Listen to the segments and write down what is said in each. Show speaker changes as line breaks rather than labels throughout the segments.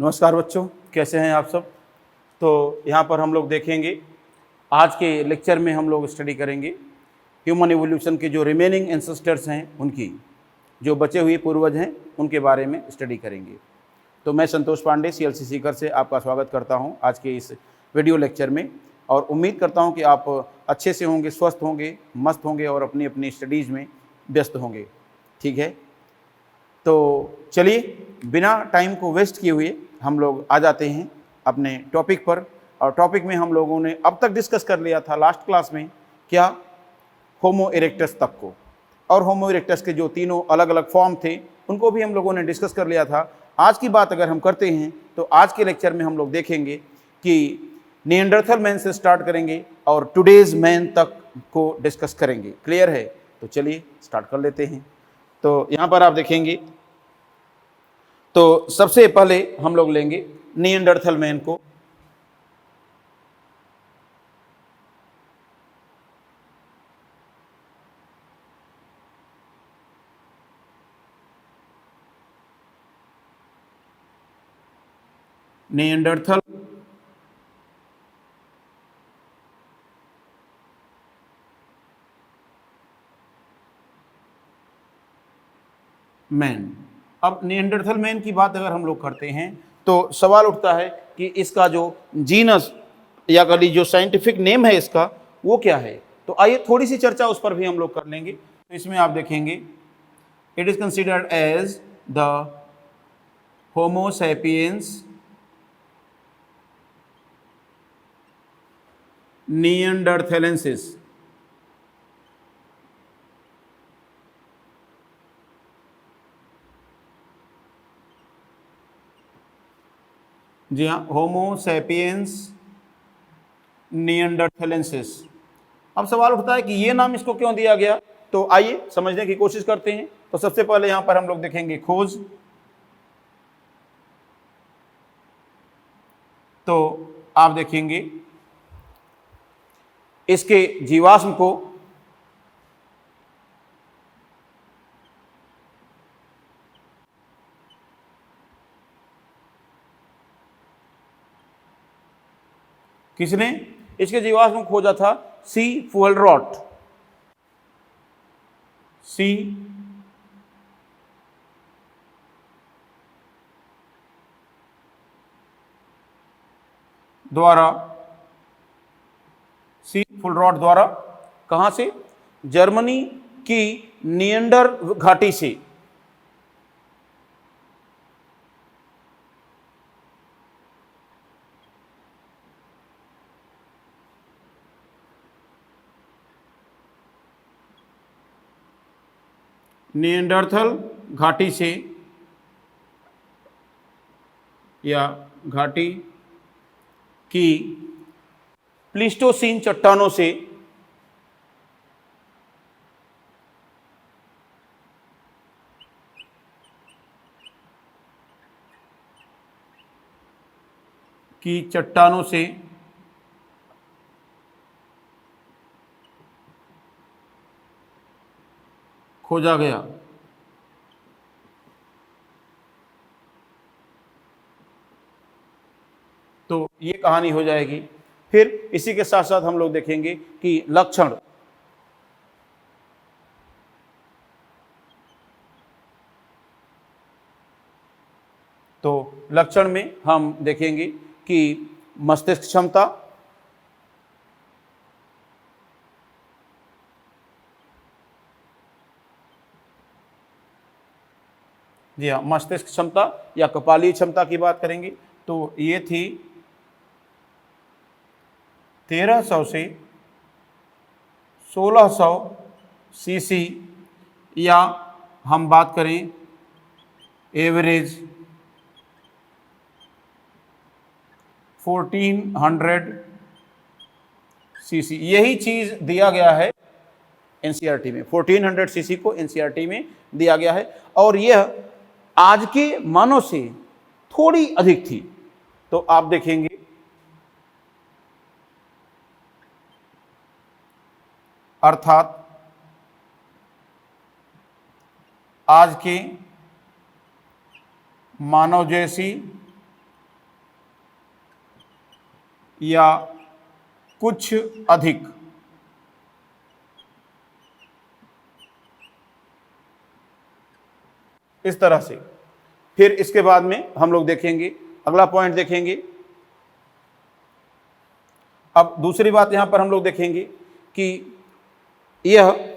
नमस्कार बच्चों, कैसे हैं आप सब। तो यहाँ पर हम लोग देखेंगे, आज के लेक्चर में हम लोग स्टडी करेंगे ह्यूमन एवोल्यूशन के जो रिमेनिंग एंसेस्टर्स हैं उनकी, जो बचे हुए पूर्वज हैं उनके बारे में स्टडी करेंगे। तो मैं संतोष पांडे CLC सीकर से आपका स्वागत करता हूँ आज के इस वीडियो लेक्चर में, और उम्मीद करता हूँ कि आप अच्छे से होंगे, स्वस्थ होंगे, मस्त होंगे और अपनी अपनी स्टडीज़ में व्यस्त होंगे। ठीक है, तो चलिए बिना टाइम को वेस्ट किए हुए हम लोग आ जाते हैं अपने टॉपिक पर। और टॉपिक में हम लोगों ने अब तक डिस्कस कर लिया था लास्ट क्लास में, क्या, होमो इरेक्टस तक को, और होमो इरेक्टस के जो तीनों अलग अलग फॉर्म थे उनको भी हम लोगों ने डिस्कस कर लिया था। आज की बात अगर हम करते हैं तो आज के लेक्चर में हम लोग देखेंगे कि निएंडरथल मैन से स्टार्ट करेंगे और टुडेज मैन तक को डिस्कस करेंगे। क्लियर है? तो चलिए स्टार्ट कर लेते हैं। तो यहाँ पर आप देखेंगे तो सबसे पहले हम लोग लेंगे निएंडरथल मैन को। Neanderthal man. अब निएंडरथल मैन की बात अगर हम लोग करते हैं तो सवाल उठता है कि इसका जो जीनस या कह लीजिए जो साइंटिफिक नेम है इसका वो क्या है। तो आइए थोड़ी सी चर्चा उस पर भी हम लोग कर लेंगे। तो इसमें आप देखेंगे, it is considered as the homo sapiens neanderthalensis. जी हाँ, होमो सैपियंस निएंडरथेलेंसिस। अब सवाल उठता है कि ये नाम इसको क्यों दिया गया। तो आइए समझने की कोशिश करते हैं। तो सबसे पहले यहां पर हम लोग देखेंगे खोज। तो आप देखेंगे इसके जीवाश्म को किसने इसके जीवाश्म खोजा था? सी फुहलरॉट। सी द्वारा, सी फुलरॉट द्वारा। कहां से? जर्मनी की निएंडर घाटी से। निएंडरथल घाटी से या घाटी की प्लीस्टोसीन चट्टानों से खोजा गया। तो ये कहानी हो जाएगी। फिर इसी के साथ साथ हम लोग देखेंगे कि लक्षण। तो लक्षण में हम देखेंगे कि मस्तिष्क क्षमता, जी हाँ, मस्तिष्क क्षमता या कपालीय क्षमता की बात करेंगे। तो ये थी 1300 से 1600 सीसी, या हम बात करें एवरेज 1400 सीसी। यही चीज दिया गया है एनसीईआरटी में। 1400 सीसी को एनसीईआरटी में दिया गया है, और यह आज के मानों से थोड़ी अधिक थी। तो आप देखेंगे अर्थात आज के मानव जैसी या कुछ अधिक। इस तरह से। फिर इसके बाद में हम लोग देखेंगे, अगला पॉइंट देखेंगे। अब दूसरी बात यहां पर हम लोग देखेंगे कि यह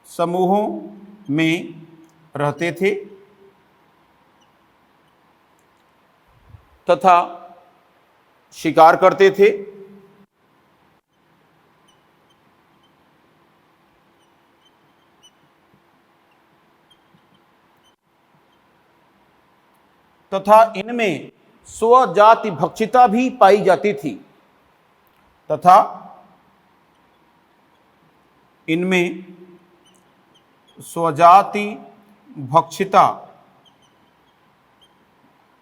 समूहों में रहते थे तथा शिकार करते थे तथा इनमें स्वजाति भक्षिता भी पाई जाती थी तथा इनमें स्वजाति भक्षिता।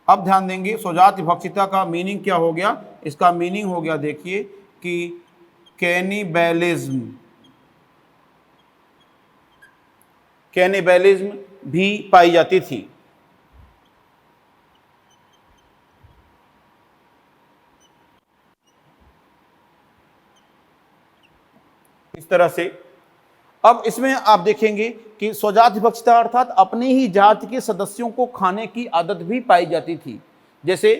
अब ध्यान देंगे, स्वजाति भक्षिता का मीनिंग क्या हो गया? इसका मीनिंग हो गया, देखिए, कि कैनिबैलिज्म, कैनिबैलिज्म भी पाई जाती थी। इस तरह से। अब इसमें आप देखेंगे कि स्वजाति भक्षिता अर्थात अपनी ही जाति के सदस्यों को खाने की आदत भी पाई जाती थी। जैसे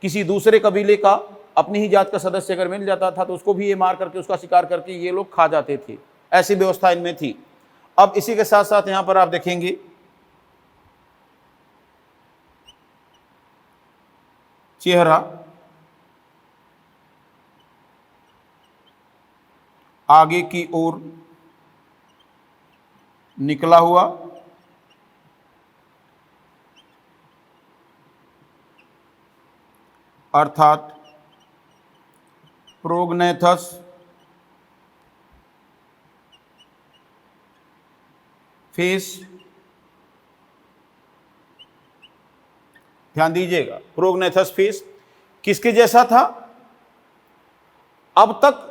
किसी दूसरे कबीले का अपनी ही जात का सदस्य अगर मिल जाता था तो उसको भी ये मार करके, उसका शिकार करके ये लोग खा जाते थे। ऐसी व्यवस्था इनमें थी। अब इसी के साथ साथ यहां पर आप देखेंगे चेहरा आगे की ओर निकला हुआ, अर्थात प्रोग्नेथस फेस। ध्यान दीजिएगा, प्रोग्नेथस फेस किसके जैसा था? अब तक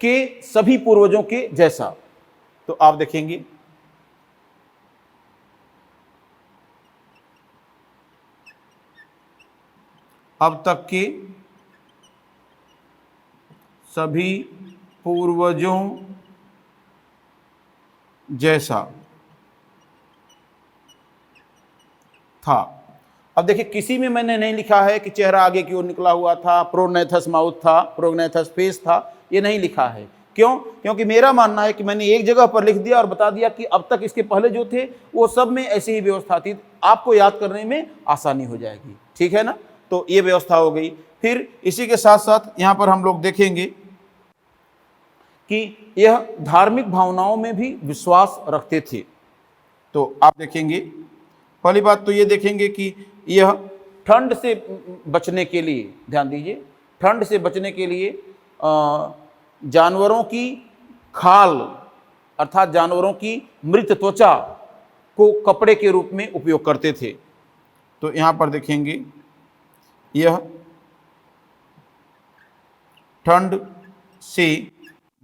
के सभी पूर्वजों के जैसा। तो आप देखेंगे अब तक के सभी पूर्वजों जैसा था। अब देखिए, किसी में मैंने नहीं लिखा है कि चेहरा आगे की ओर निकला हुआ था, प्रोग्नेथस माउथ था, प्रोग्नेथस फेस था, ये नहीं लिखा है। क्यों? क्योंकि मेरा मानना है कि मैंने एक जगह पर लिख दिया और बता दिया कि अब तक इसके पहले जो थे वो सब में ऐसी ही व्यवस्था थी, आपको याद करने में आसानी हो जाएगी। ठीक है ना? तो ये व्यवस्था हो गई। फिर इसी के साथ साथ यहां पर हम लोग देखेंगे कि यह धार्मिक भावनाओं में भी विश्वास रखते थे। तो आप देखेंगे, पहली बात तो ये देखेंगे कि यह ठंड से बचने के लिए, ध्यान दीजिए, ठंड से बचने के लिए जानवरों की खाल अर्थात जानवरों की मृत त्वचा को कपड़े के रूप में उपयोग करते थे। तो यहां पर देखेंगे, यह ठंड से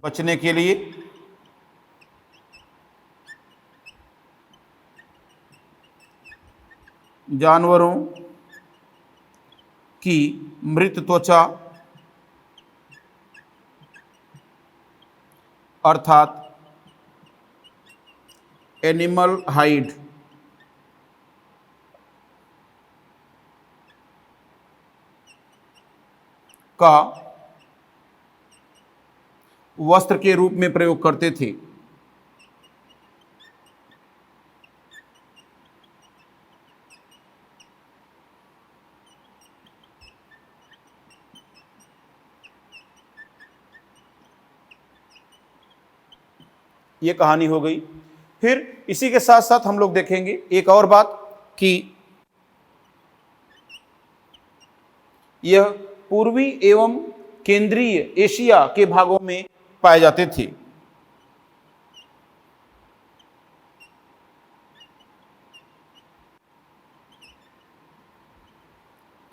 बचने के लिए जानवरों की मृत त्वचा अर्थात एनिमल हाइड का वस्त्र के रूप में प्रयोग करते थे। ये कहानी हो गई। फिर इसी के साथ साथ हम लोग देखेंगे एक और बात कि यह पूर्वी एवं केंद्रीय एशिया के भागों में पाए जाते थे।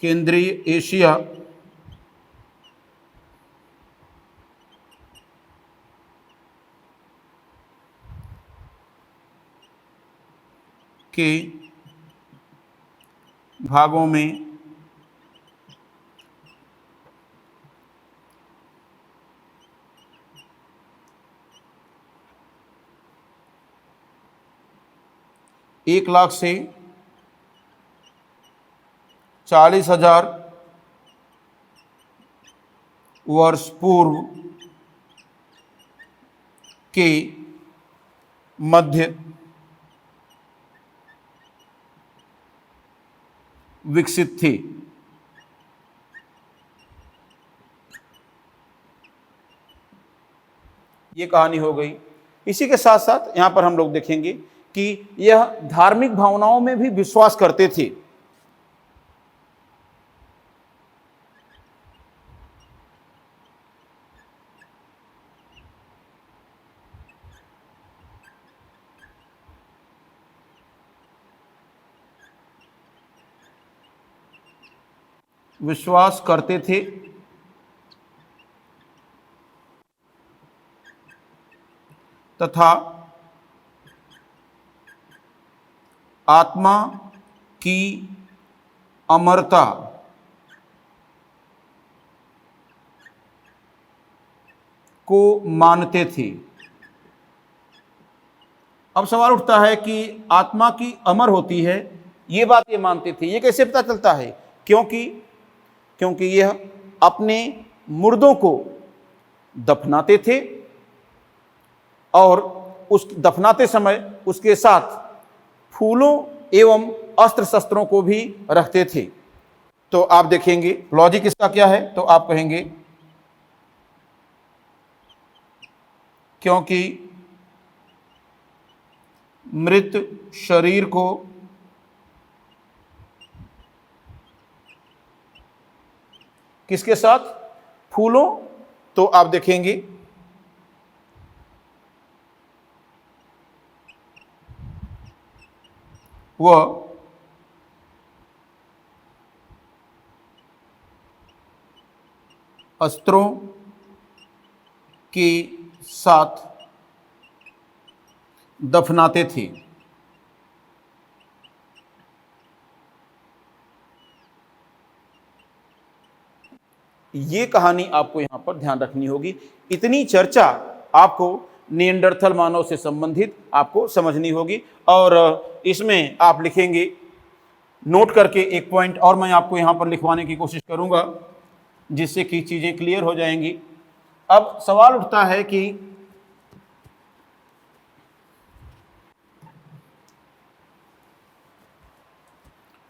केंद्रीय एशिया के भागों में एक लाख से 40,000 वर्ष पूर्व के मध्य विकसित थे। ये कहानी हो गई। इसी के साथ साथ यहां पर हम लोग देखेंगे कि यह धार्मिक भावनाओं में भी विश्वास करते थे। विश्वास करते थे तथा आत्मा की अमरता को मानते थे। अब सवाल उठता है कि आत्मा की अमर होती है, ये बात ये मानते थे, ये कैसे पता चलता है? क्योंकि यह अपने मुर्दों को दफनाते थे और उस दफनाते समय उसके साथ फूलों एवं अस्त्र शस्त्रों को भी रखते थे। तो आप देखेंगे लॉजिक इसका क्या है, तो आप कहेंगे क्योंकि मृत शरीर को किसके साथ? फूलों। तो आप देखेंगे वह अस्त्रों के साथ दफनाते थे। ये कहानी आपको यहां पर ध्यान रखनी होगी। इतनी चर्चा आपको निएंडरथल मानव से संबंधित आपको समझनी होगी। और इसमें आप लिखेंगे, नोट करके एक पॉइंट और मैं आपको यहां पर लिखवाने की कोशिश करूंगा जिससे कि चीजें क्लियर हो जाएंगी। अब सवाल उठता है कि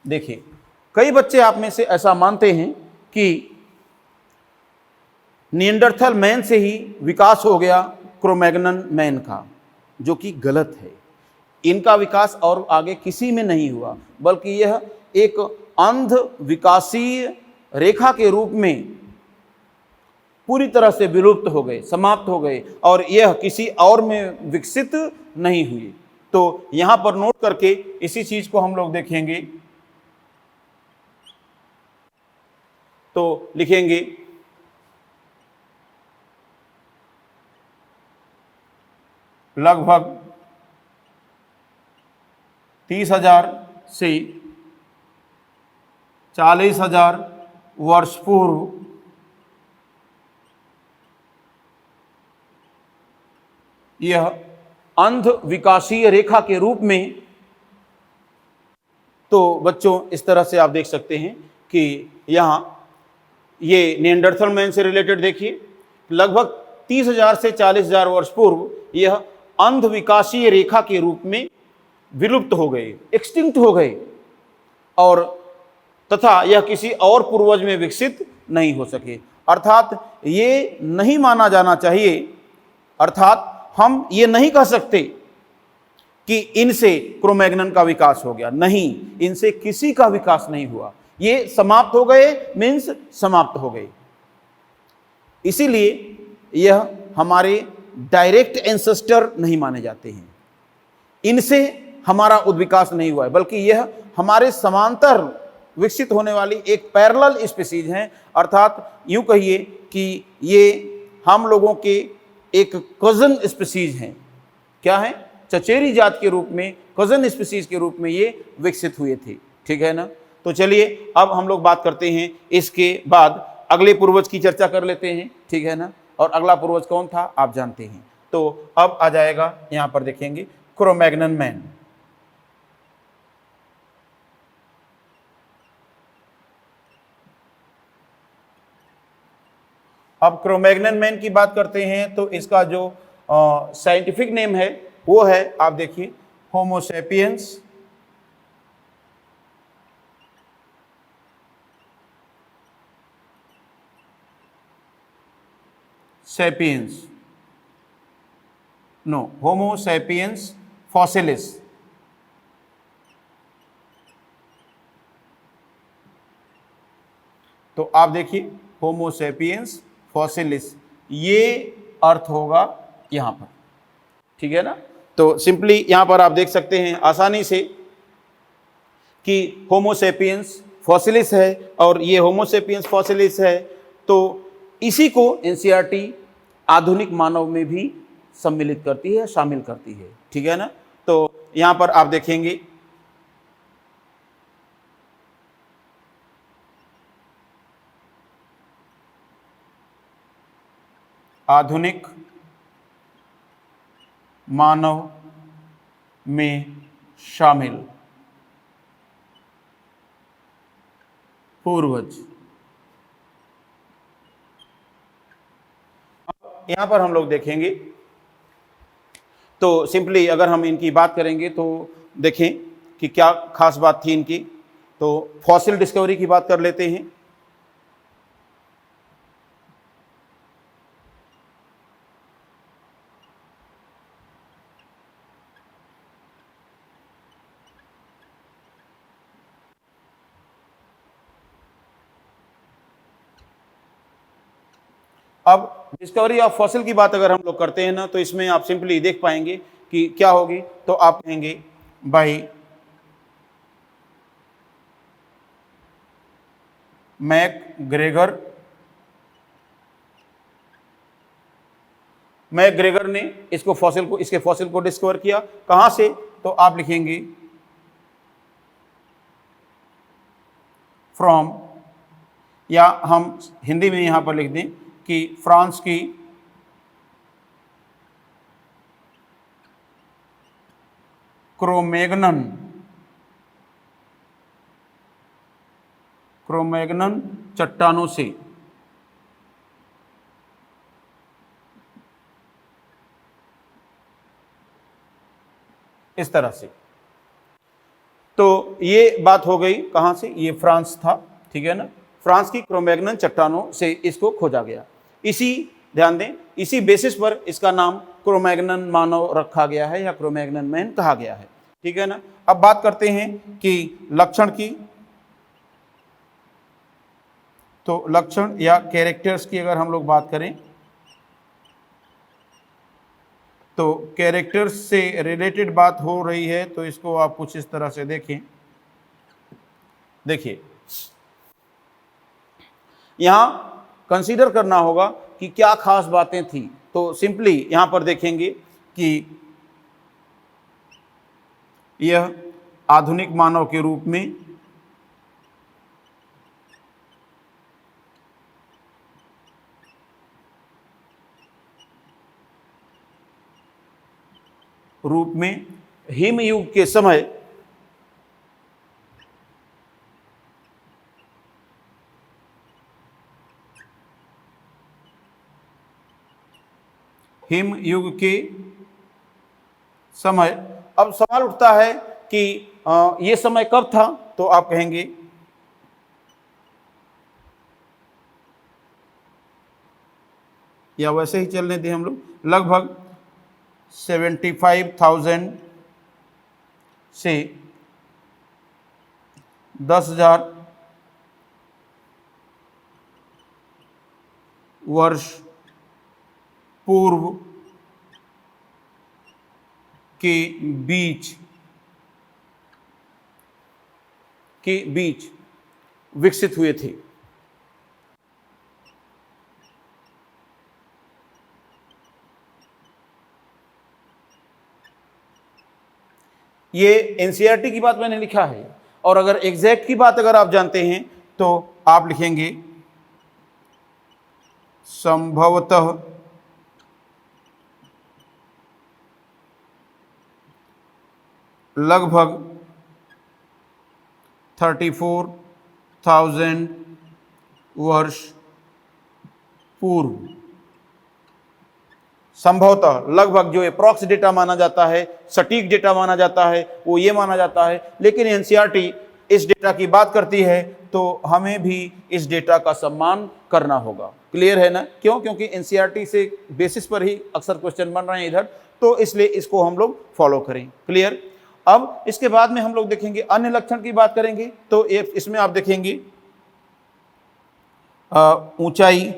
देखिए, कई बच्चे आप में से ऐसा मानते हैं कि निएंडरथल मैन से ही विकास हो गया क्रोमैग्नन मैन का, जो कि गलत है। इनका विकास और आगे किसी में नहीं हुआ, बल्कि यह एक अंध विकासीय रेखा के रूप में पूरी तरह से विलुप्त हो गए, समाप्त हो गए, और यह किसी और में विकसित नहीं हुए। तो यहां पर नोट करके इसी चीज को हम लोग देखेंगे। तो लिखेंगे लगभग 30,000 से 40,000 वर्ष पूर्व यह अंध विकासीय रेखा के रूप में, तो बच्चों इस तरह से आप देख सकते हैं कि यहां ये निएंडरथल मैन से रिलेटेड देखिए, लगभग 30,000 से 40,000 वर्ष पूर्व यह अंध विकासीय रेखा के रूप में विलुप्त हो गए, एक्सटिंक्ट हो गए, और तथा यह किसी और पूर्वज में विकसित नहीं हो सके। अर्थात ये नहीं माना जाना चाहिए, अर्थात हम ये नहीं कह सकते कि इनसे क्रोमैग्नन का विकास हो गया। नहीं, इनसे किसी का विकास नहीं हुआ, ये समाप्त हो गए, मीन्स समाप्त हो गए। इसीलिए यह हमारे डायरेक्ट एंसेस्टर नहीं माने जाते हैं, इनसे हमारा उद्विकास नहीं हुआ है, बल्कि यह हमारे समांतर विकसित होने वाली एक पैरेलल स्पीसीज हैं। अर्थात यूं कहिए कि ये हम लोगों के एक कजन स्पीसीज हैं। क्या है? चचेरी जात के रूप में, कजन स्पीसीज के रूप में ये विकसित हुए थे। ठीक है ना? तो चलिए अब हम लोग बात करते हैं, इसके बाद अगले पूर्वज की चर्चा कर लेते हैं, ठीक है ना। और अगला पूर्वज कौन था आप जानते हैं। तो अब आ जाएगा यहां पर देखेंगे क्रो-मैग्नन मैन। अब क्रो-मैग्नन मैन की बात करते हैं तो इसका जो साइंटिफिक नेम है वो है, आप देखिए, Homo sapiens sapiens, no, Homo sapiens फॉसिलिस। तो आप देखिए होमो सैपियंस फॉसिलिस, ये अर्थ होगा यहां पर, ठीक है ना। तो सिंपली यहां पर आप देख सकते हैं आसानी से कि होमो सैपियंस फॉसिलिस है और ये होमो सैपियंस फॉसिलिस है। तो इसी को एनसीईआरटी आधुनिक मानव में भी सम्मिलित करती है, शामिल करती है, ठीक है ना। तो यहां पर आप देखेंगे आधुनिक मानव में शामिल पूर्वज। यहां पर हम लोग देखेंगे तो सिंपली अगर हम इनकी बात करेंगे तो देखें कि क्या खास बात थी इनकी। तो फॉसिल डिस्कवरी की बात कर लेते हैं। अब डिस्कवरी ऑफ फॉसिल की बात अगर हम लोग करते हैं ना तो इसमें आप सिंपली देख पाएंगे कि क्या होगी। तो आप कहेंगे बाई मैकग्रेगर ने इसको फॉसिल को, इसके फॉसिल को डिस्कवर किया। कहां से? तो आप लिखेंगे फ्रॉम, या हम हिंदी में यहां पर लिख दें कि फ्रांस की क्रोमैग्नन चट्टानों से। इस तरह से। तो ये बात हो गई कहां से, ये फ्रांस था, ठीक है ना। फ्रांस की क्रोमैग्नन चट्टानों से इसको खोजा गया। इसी, ध्यान दें, इसी बेसिस पर इसका नाम क्रोमैग्नन मानव रखा गया है या क्रोमैग्नन मैन कहा गया है, ठीक है ना। अब बात करते हैं कि लक्षण की। तो लक्षण या कैरेक्टर्स की अगर हम लोग बात करें तो कैरेक्टर्स से रिलेटेड बात हो रही है, तो इसको आप कुछ इस तरह से देखें। देखिए यहां कंसीडर करना होगा कि क्या खास बातें थी। तो सिंपली यहां पर देखेंगे कि यह आधुनिक मानव के रूप में हिमयुग के समय हिमयुग के समय। अब सवाल उठता है कि ये समय कब था? तो आप कहेंगे या वैसे ही चलने दें हम लोग, लगभग 75,000 से 10,000 वर्ष पूर्व के बीच विकसित हुए थे। ये एनसीईआरटी की बात मैंने लिखा है और अगर एग्जैक्ट की बात अगर आप जानते हैं तो आप लिखेंगे संभवतः लगभग 34,000 वर्ष पूर्व। संभवतः लगभग जो अप्रॉक्स डेटा माना जाता है, सटीक डेटा माना जाता है, वो ये माना जाता है, लेकिन एनसीईआरटी इस डेटा की बात करती है तो हमें भी इस डेटा का सम्मान करना होगा। क्लियर है ना? क्यों? क्योंकि एनसीईआरटी से बेसिस पर ही अक्सर क्वेश्चन बन रहे हैं इधर, तो इसलिए इसको हम लोग फॉलो करें। क्लियर? अब इसके बाद में हम लोग देखेंगे अन्य लक्षण की बात करेंगे, तो इसमें आप देखेंगे ऊंचाई,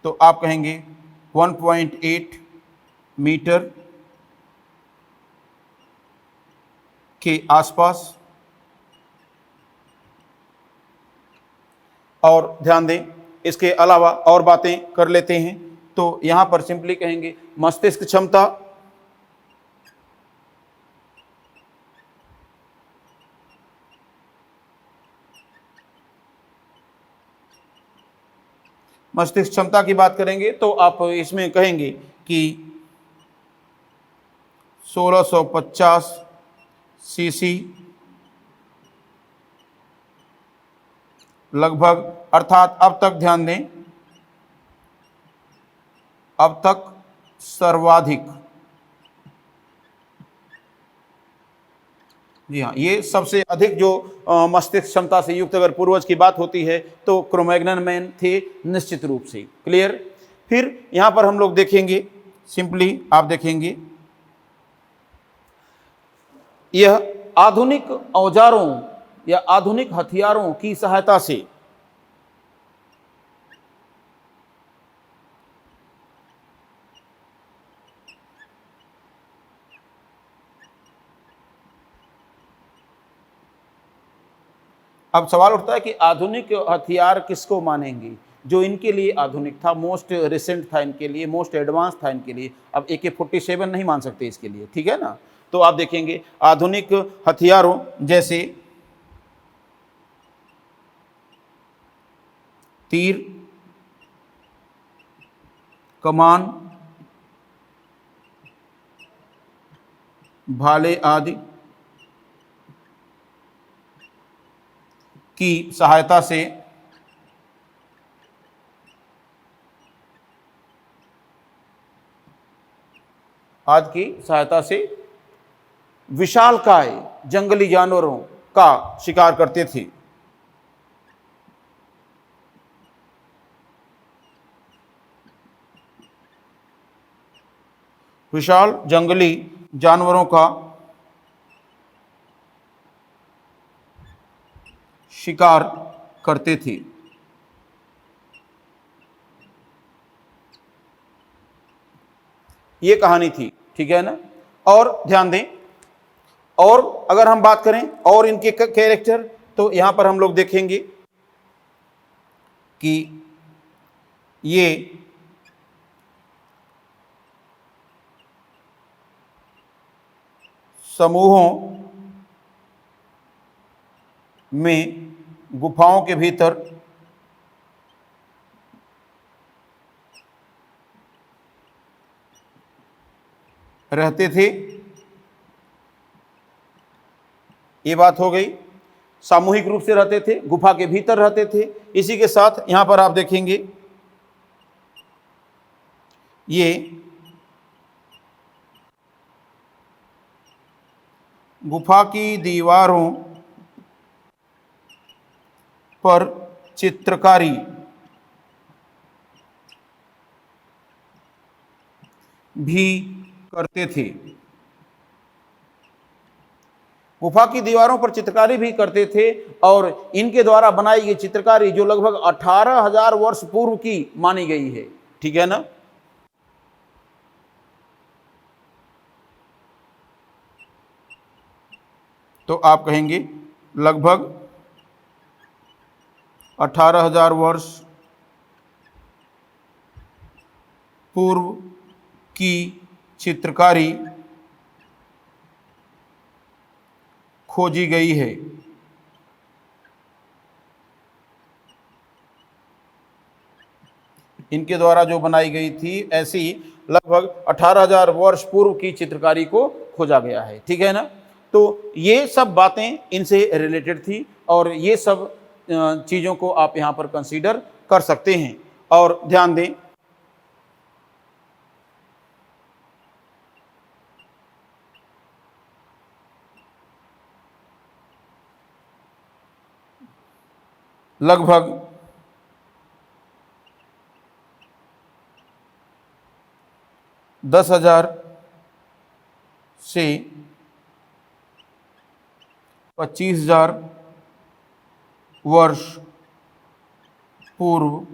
तो आप कहेंगे 1.8 मीटर के आसपास। और ध्यान दें, इसके अलावा और बातें कर लेते हैं, तो यहां पर सिंपली कहेंगे मस्तिष्क क्षमता, मस्तिष्क क्षमता की बात करेंगे तो आप इसमें कहेंगे कि 1650 सीसी लगभग, अर्थात अब तक ध्यान दें, अब तक सर्वाधिक, जी हाँ, ये सबसे अधिक जो मस्तिष्क क्षमता से युक्त अगर पूर्वज की बात होती है तो क्रोमैग्नन मैन थे निश्चित रूप से। क्लियर? फिर यहां पर हम लोग देखेंगे, सिंपली आप देखेंगे यह आधुनिक औजारों या आधुनिक हथियारों की सहायता से अब सवाल उठता है कि आधुनिक हथियार किसको मानेंगे? जो इनके लिए आधुनिक था, मोस्ट रिसेंट था इनके लिए, मोस्ट एडवांस था इनके लिए। अब AK-47 नहीं मान सकते इसके लिए, ठीक है ना? तो आप देखेंगे आधुनिक हथियारों जैसे तीर, कमान, भाले आदि की सहायता से आज की सहायता से विशालकाय जंगली जानवरों का शिकार करते थे। विशाल जंगली जानवरों का शिकार करते थे। ये कहानी थी, ठीक है ना? और ध्यान दें, और अगर हम बात करें और इनके कैरेक्टर, तो यहां पर हम लोग देखेंगे कि ये समूहों में गुफाओं के भीतर रहते थे। ये बात हो गई, सामूहिक रूप से रहते थे, गुफा के भीतर रहते थे। इसी के साथ यहां पर आप देखेंगे ये गुफा की दीवारों पर चित्रकारी भी करते थे। गुफा की दीवारों पर चित्रकारी भी करते थे, और इनके द्वारा बनाई गई चित्रकारी जो लगभग 18,000 वर्ष पूर्व की मानी गई है, ठीक है ना? तो आप कहेंगे लगभग 18,000 वर्ष पूर्व की चित्रकारी खोजी गई है। इनके द्वारा जो बनाई गई थी, ऐसी लगभग 18,000 वर्ष पूर्व की चित्रकारी को खोजा गया है। ठीक है ना। तो ये सब बातें इनसे रिलेटेड थी और ये सब चीज़ों को आप यहाँ पर कंसीडर कर सकते हैं। और ध्यान दें, लगभग 10,000 से 25,000 वर्ष पूर्व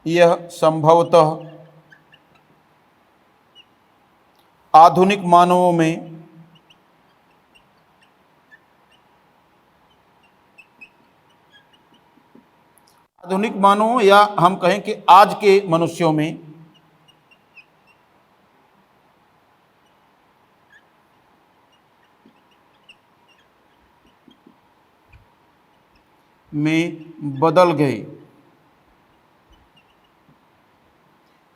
यह संभवतः आधुनिक मानवों में या हम कहें कि आज के मनुष्यों में बदल गए।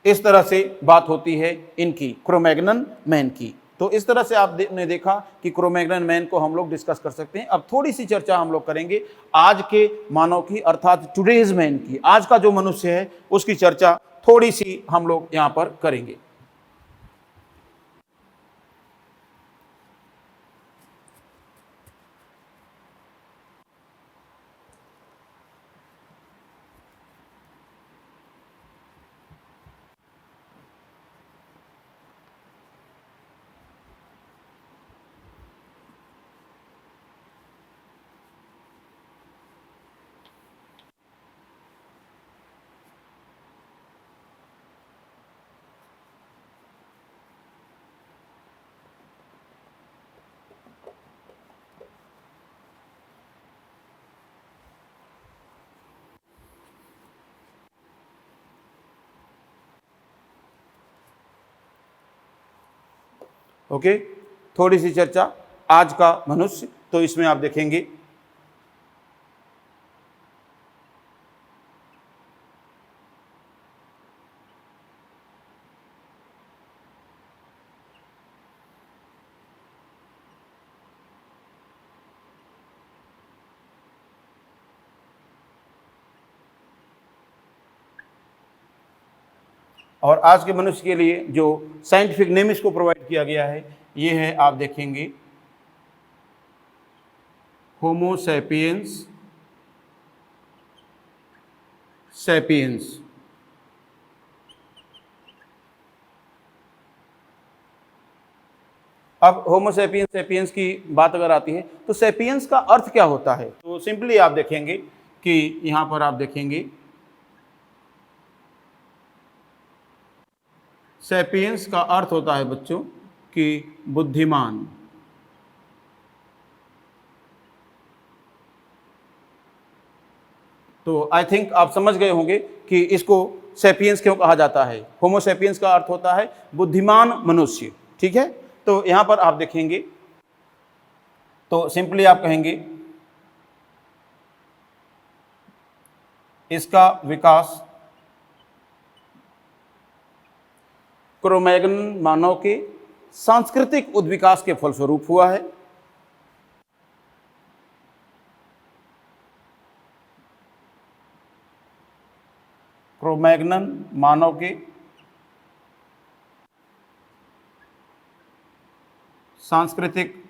इस तरह से बात होती है इनकी, क्रो-मैग्नन मैन की। तो इस तरह से आपने देखा कि क्रो-मैग्नन मैन को हम लोग डिस्कस कर सकते हैं। अब थोड़ी सी चर्चा हम लोग करेंगे आज के मानव की, अर्थात टुडेज मैन की। आज का जो मनुष्य है उसकी चर्चा थोड़ी सी हम लोग यहां पर करेंगे। ओके, थोड़ी सी चर्चा आज का मनुष्य। तो इसमें आप देखेंगे और आज के मनुष्य के लिए जो साइंटिफिक नेम इसको प्रोवाइड किया गया है, ये है, आप देखेंगे, होमो सैपियंस सैपियंस। अब होमो सैपियंस सैपियंस की बात अगर आती है तो सैपियंस का अर्थ क्या होता है? तो सिंपली आप देखेंगे कि यहां पर आप देखेंगे सैपियंस का अर्थ होता है बच्चों कि बुद्धिमान। तो आई थिंक आप समझ गए होंगे कि इसको सैपियंस क्यों कहा जाता है। होमो सैपियंस का अर्थ होता है बुद्धिमान मनुष्य। ठीक है। तो यहां पर आप देखेंगे तो सिंपली आप कहेंगे इसका विकास क्रो-मैग्नन मानव के सांस्कृतिक उद्विकास के फलस्वरूप हुआ है। क्रो-मैग्नन मानव के सांस्कृतिक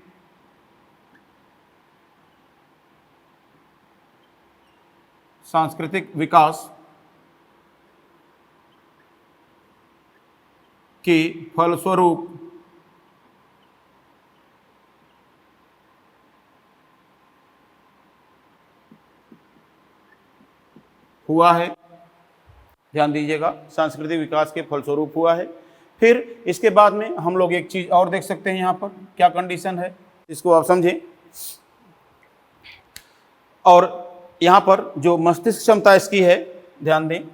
विकास के फलस्वरूप हुआ है। ध्यान दीजिएगा, सांस्कृतिक विकास के फलस्वरूप हुआ है। फिर इसके बाद में हम लोग एक चीज और देख सकते हैं, यहाँ पर क्या कंडीशन है इसको आप समझें। और यहाँ पर जो मस्तिष्क क्षमता इसकी है, ध्यान दें,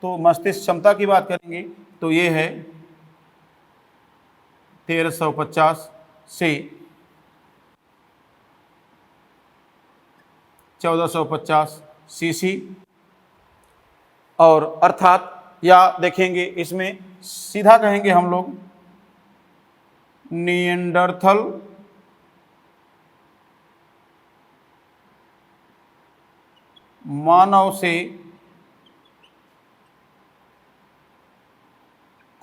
तो मस्तिष्क क्षमता की बात करेंगे तो ये है 1350 से 1450 सीसी, और अर्थात या देखेंगे इसमें सीधा कहेंगे हम लोग निएंडरथल मानव से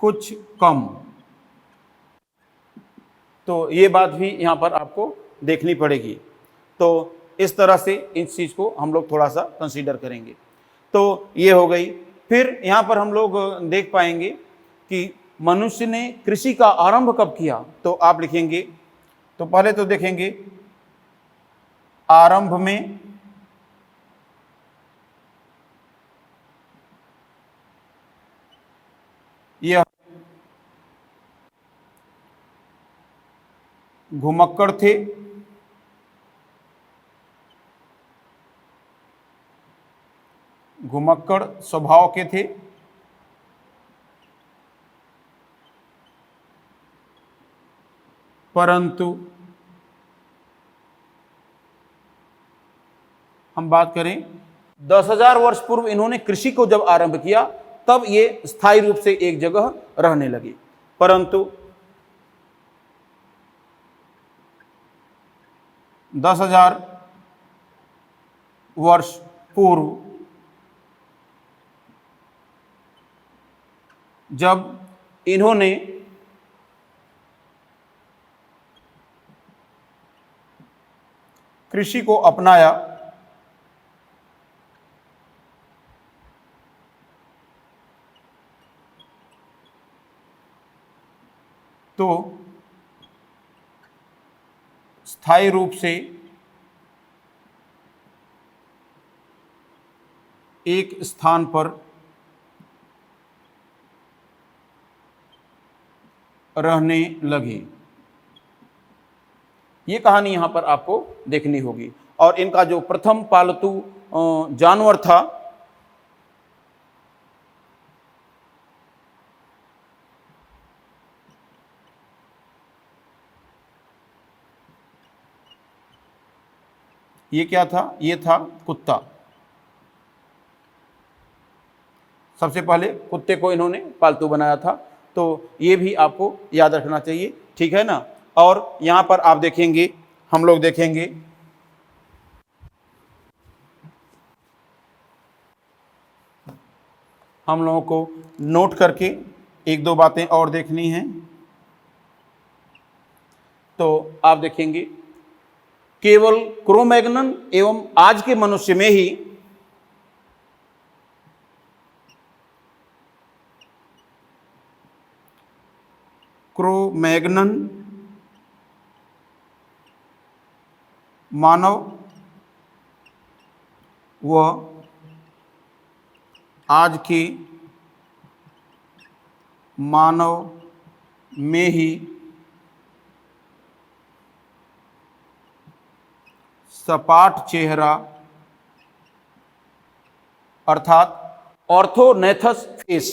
कुछ कम। तो ये बात भी यहाँ पर आपको देखनी पड़ेगी। तो इस तरह से इस चीज़ को हम लोग थोड़ा सा कंसीडर करेंगे। तो ये हो गई। फिर यहाँ पर हम लोग देख पाएंगे कि मनुष्य ने कृषि का आरंभ कब किया। तो आप लिखेंगे, तो पहले तो देखेंगे आरंभ में यह घुमक्कड़ थे, घुमक्कड़ स्वभाव के थे, परंतु हम बात करें 10,000 वर्ष पूर्व इन्होंने कृषि को जब आरंभ किया तब ये स्थायी रूप से एक जगह रहने लगे। परंतु 10,000 वर्ष पूर्व जब इन्होंने कृषि को अपनाया तो स्थायी रूप से एक स्थान पर रहने लगे। ये कहानी यहां पर आपको देखनी होगी। और इनका जो प्रथम पालतू जानवर था ये क्या था? ये था कुत्ता। सबसे पहले कुत्ते को इन्होंने पालतू बनाया था। तो ये भी आपको याद रखना चाहिए, ठीक है ना। और यहां पर आप देखेंगे, हम लोग देखेंगे हम लोगों को नोट करके एक दो बातें और देखनी हैं। तो आप देखेंगे केवल क्रोमैग्नन एवं आज के मनुष्य में ही क्रोमैग्नन मानव व आज के मानव में ही सपाट चेहरा अर्थात ऑर्थोनेथस फेस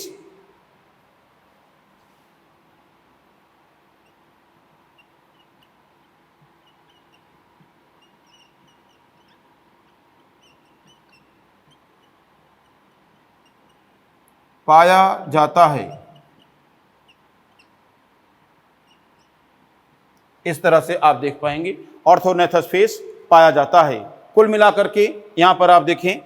पाया जाता है। इस तरह से आप देख पाएंगे ऑर्थोनेथस फेस पाया जाता है। कुल मिलाकर के यहां पर आप देखें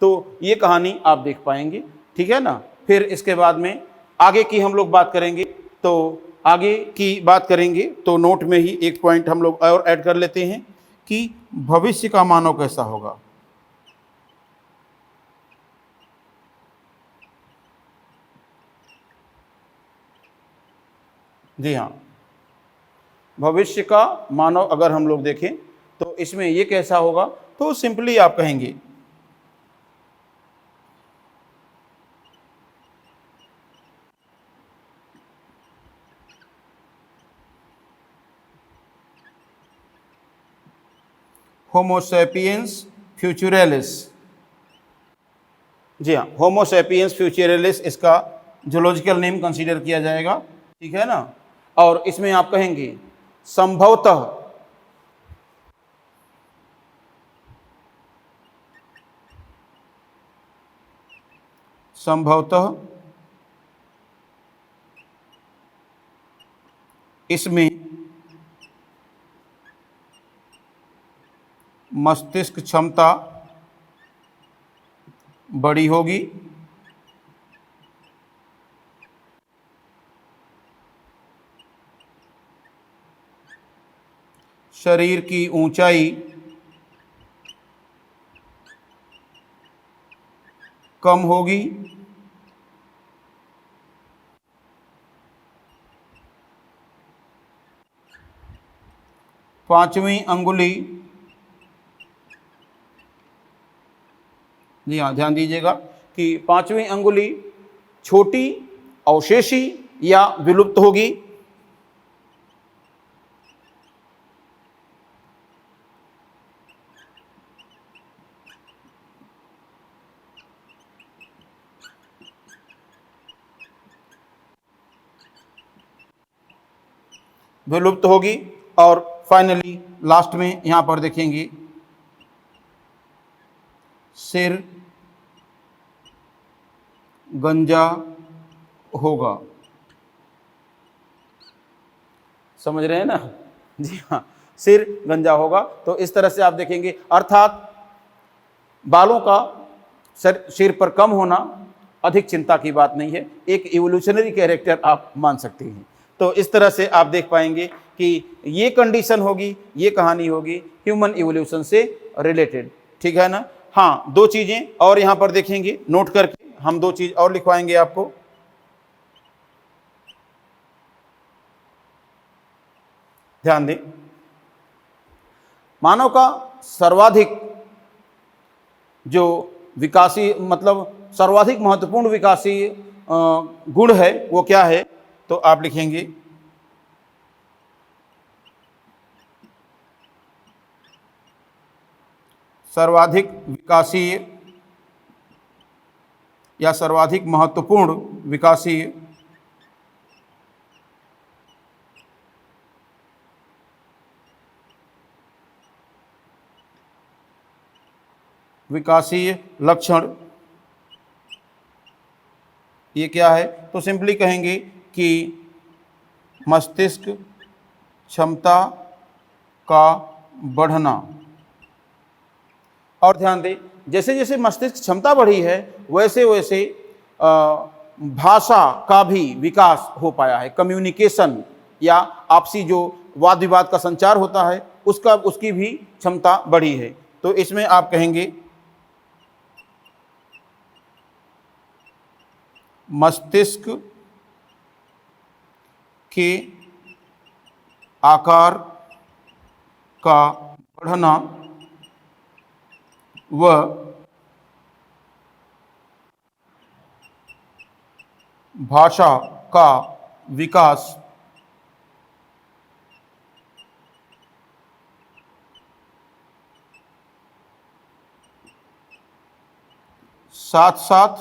तो ये कहानी आप देख पाएंगे, ठीक है ना। फिर इसके बाद में आगे की हम लोग बात करेंगे। तो आगे की बात करेंगे तो नोट में ही एक पॉइंट हम लोग और ऐड कर लेते हैं कि भविष्य का मानव कैसा होगा। जी हाँ, भविष्य का मानव अगर हम लोग देखें तो इसमें ये कैसा होगा, तो सिंपली आप कहेंगे होमो सैपियंस फ्यूचुरेलिस। जी हाँ, होमो सैपियंस फ्यूचुरेलिस इसका जूलॉजिकल नेम कंसीडर किया जाएगा, ठीक है ना। और इसमें आप कहेंगे संभवतः इसमें मस्तिष्क क्षमता बड़ी होगी, शरीर की ऊंचाई कम होगी, पांचवी अंगुली, जी हाँ ध्यान दीजिएगा कि पांचवी अंगुली छोटी, अवशेषी या विलुप्त होगी। विलुप्त होगी। और फाइनली लास्ट में यहां पर देखेंगे सिर गंजा होगा। समझ रहे हैं ना? जी हाँ, सिर गंजा होगा। तो इस तरह से आप देखेंगे, अर्थात बालों का सिर पर कम होना अधिक चिंता की बात नहीं है, एक इवोल्यूशनरी कैरेक्टर आप मान सकते हैं। तो इस तरह से आप देख पाएंगे कि ये कंडीशन होगी, ये कहानी होगी ह्यूमन इवोल्यूशन से रिलेटेड, ठीक है ना। हाँ, दो चीजें और यहां पर देखेंगे, नोट करके हम दो चीज और लिखवाएंगे आपको। ध्यान दें, मानव का सर्वाधिक जो विकासी मतलब सर्वाधिक महत्वपूर्ण विकासी गुण है वो क्या है? तो आप लिखेंगे सर्वाधिक विकासीय या सर्वाधिक महत्वपूर्ण विकासीय लक्षण ये क्या है? तो सिंपली कहेंगे कि मस्तिष्क क्षमता का बढ़ना। और ध्यान दें, जैसे जैसे मस्तिष्क क्षमता बढ़ी है वैसे वैसे भाषा का भी विकास हो पाया है। कम्युनिकेशन या आपसी जो वाद विवाद का संचार होता है उसकी भी क्षमता बढ़ी है। तो इसमें आप कहेंगे मस्तिष्क के आकार का बढ़ना व भाषा का विकास साथ साथ,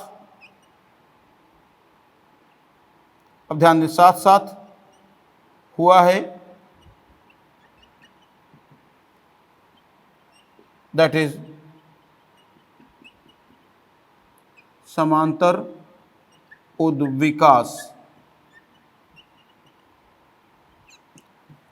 अब ध्यान दें, साथ साथ हुआ है, दैट इज समांतर उद्विकास।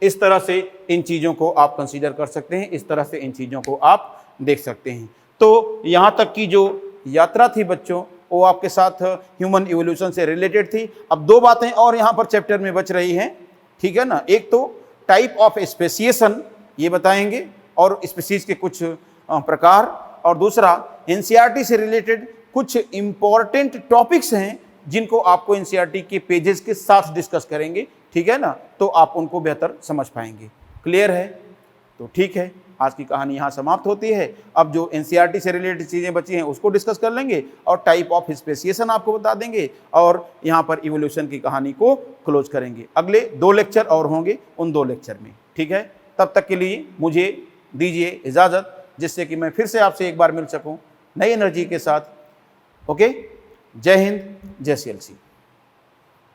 इस तरह से इन चीजों को आप कंसीडर कर सकते हैं, इस तरह से इन चीजों को आप देख सकते हैं। तो यहां तक की जो यात्रा थी बच्चों वो आपके साथ ह्यूमन इवोल्यूशन से रिलेटेड थी। अब दो बातें और यहां पर चैप्टर में बच रही हैं, ठीक है ना। एक तो टाइप ऑफ स्पेसिएशन ये बताएंगे और स्पीसीज के कुछ प्रकार, और दूसरा एनसीईआरटी से रिलेटेड कुछ इंपॉर्टेंट टॉपिक्स हैं जिनको आपको एनसीईआरटी के पेजेस के साथ डिस्कस करेंगे, ठीक है ना। तो आप उनको बेहतर समझ पाएंगे। क्लियर है? तो ठीक है, आज की कहानी यहाँ समाप्त होती है। अब जो एनसीईआरटी से रिलेटेड चीज़ें बची हैं उसको डिस्कस कर लेंगे और टाइप ऑफ स्पेसिएशन आपको बता देंगे और यहाँ पर इवोल्यूशन की कहानी को क्लोज करेंगे। अगले 2 लेक्चर और होंगे उन 2 लेक्चर में, ठीक है। तब तक के लिए मुझे दीजिए इजाज़त, जिससे कि मैं फिर से आपसे एक बार मिल सकूं नई एनर्जी के साथ। ओके, जय हिंद, जय CLC।